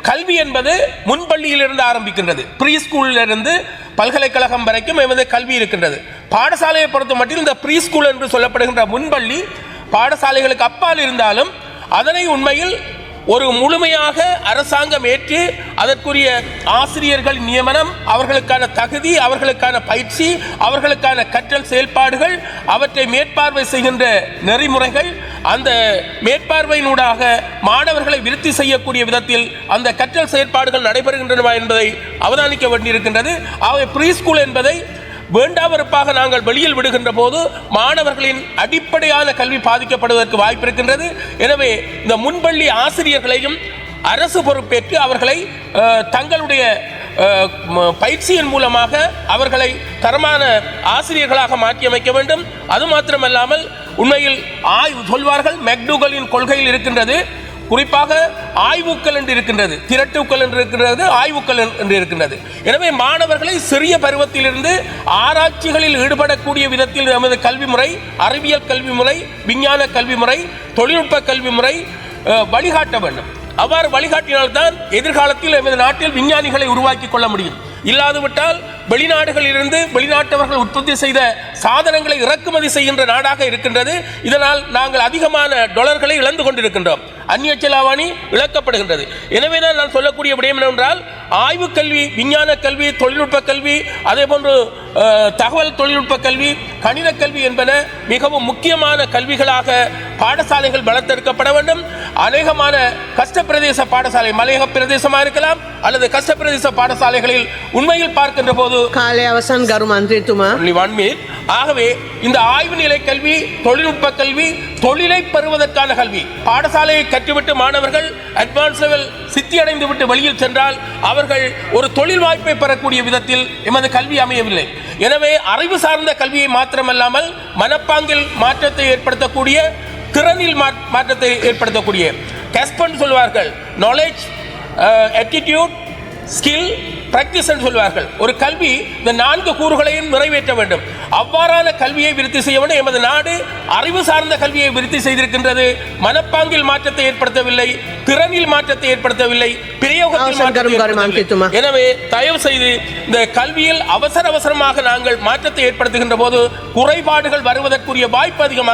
கல்வி என்பது முன்பள்ளியிலிருந்து ஆரம்பிக்கின்றது. ப்ரீ ஸ்கூலிலிருந்து பல்கலைக்கழகம் வரைக்கும் எமது கல்வி இருக்கின்றது. பாடசாலையை பொறுத்த மட்டும் இந்த ப்ரீ ஸ்கூல் என்று சொல்லப்படுகின்ற முன்பள்ளி பாடசாலைகளுக்கு அப்பால் இருந்தாலும் அதனை உண்மையில் ஒரு முழுமையாக அரசாங்கம் ஏற்று அதற்குரிய ஆசிரியர்கள் நியமனம், அவர்களுக்கான தகுதி, அவர்களுக்கான பயிற்சி, அவர்களுக்கான கற்றல் செயல்பாடுகள், அவற்றை மேற்பார்வை செய்கின்ற நெறிமுறைகள், அந்த மேற்பார்வையினூடாக மாணவர்களை விருத்தி செய்யக்கூடிய விதத்தில் அந்த கற்றல் செயற்பாடுகள் நடைபெறுகின்றன என்பதை அவதானிக்க வேண்டியிருக்கின்றது. ஆகவே ப்ரீ ஸ்கூல் என்பதை வேண்டாவெறுப்பாக நாங்கள் வெளியில் விடுகின்ற போது மாணவர்களின் அடிப்படையான கல்வி பாதிக்கப்படுவதற்கு வாய்ப்பு இருக்கின்றது. எனவே இந்த முன்பள்ளி ஆசிரியர்களையும் அரசு பொறுப்பேற்று அவர்களை தங்களுடைய பயிற்சியின் மூலமாக அவர்களை தரமான ஆசிரியர்களாக மாற்றியமைக்க வேண்டும். அது மாத்திரமல்லாமல் உண்மையில் சொல்வார்கள் மெக்டூகலின் கொள்கையில் இருக்கின்றது, குறிப்பாக ஆய்வுக்கள் என்று இருக்கின்றது, திரட்டுக்கள் என்று இருக்கின்றது, ஆய்வுக்கள் என்று இருக்கின்றது. எனவே மாணவர்களை சிறிய பருவத்திலிருந்து ஆராய்ச்சிகளில் ஈடுபடக்கூடிய விதத்தில் நமது கல்வி முறை, அறிவியல் கல்வி முறை, விஞ்ஞான கல்வி முறை, தொழில்நுட்ப கல்வி முறை வழிகாட்ட வேண்டும். அவ்வாறு வழிகாட்டினால்தான் எதிர்காலத்தில் நமது நாட்டில் விஞ்ஞானிகளை உருவாக்கி கொள்ள முடியும். இல்லாதுவிட்டால் வெளிநாடுகளிலிருந்து வெளிநாட்டவர்கள் உற்பத்தி செய்த சாதனங்களை இறக்குமதி செய்கின்ற நாடாக இருக்கின்றது. இதனால் நாங்கள் அதிகமான டாலர்களை இழந்து கொண்டிருக்கின்றோம். அந்நிய செலாவணி இழக்கப்படுகின்றது. எனவேதான் நான் சொல்லக்கூடிய விடயம் என்னவென்றால், ஆய்வு கல்வி, விஞ்ஞான கல்வி, தொழில்நுட்ப கல்வி, அதே போன்று தகவல் தொழில்நுட்ப கல்வி, கணித கல்வி என்பன மிகவும் முக்கியமான கல்விகளாக பாடசாலைகள் வளர்த்தெடுக்கப்பட வேண்டும். அநேகமான கஷ்ட பிரதேச பாடசாலை, மலையக பிரதேசமாக இருக்கலாம் அல்லது கஷ்ட பிரதேச பாடசாலைகளில் உண்மையில் பார்க்கின்ற போது ஆகவே இந்த ஆய்வு நிலை கல்வி, தொழில்நுட்ப கல்வி, தொழிலை பெறுவதற்கான கல்வி, பாடசாலையை கற்றுவிட்டு மாணவர்கள் அட்வான்ஸ் லெவல் சித்தி அடைந்து விட்டு வெளியில் சென்றால் அவர்கள் ஒரு தொழில் வாய்ப்பை பெறக்கூடிய விதத்தில் எமது கல்வி அமையவில்லை. எனவே அறிவு சார்ந்த கல்வியை மாத்திரமல்லாமல் மனப்பாங்கில் மாற்றத்தை ஏற்படுத்தக்கூடிய, திறனில் மாற்றத்தை ஏற்படுத்தக்கூடிய கஸ்பன் சொல்வார்கள், நாலேஜ், ஆட்டிடியூட், ஸ்கில், பிராக்டிஸ் என்று சொல்வார்கள். ஒரு கல்வி இந்த 4 கூறுகளையும் நிறைவேற்ற வேண்டும். அவ்வாறான கல்வியை விருத்தி செய்ய வேண்டும். எமது நாடு அறிவு சார்ந்த கல்வியை விருத்தி செய்திருக்கின்றது. மனப்பாங்கில் மாற்றத்தை ஏற்படுத்தவில்லை, திறனில் மாற்றத்தை ஏற்படுத்தவில்லை, பிரயோகத்தில். எனவே தயவு செய்து இந்த கல்வியில் அவசரமாக நாங்கள் மாற்றத்தை ஏற்படுத்துகின்ற போது குறைபாடுகள் வருவதற்குரிய வாய்ப்பு அதிகமாக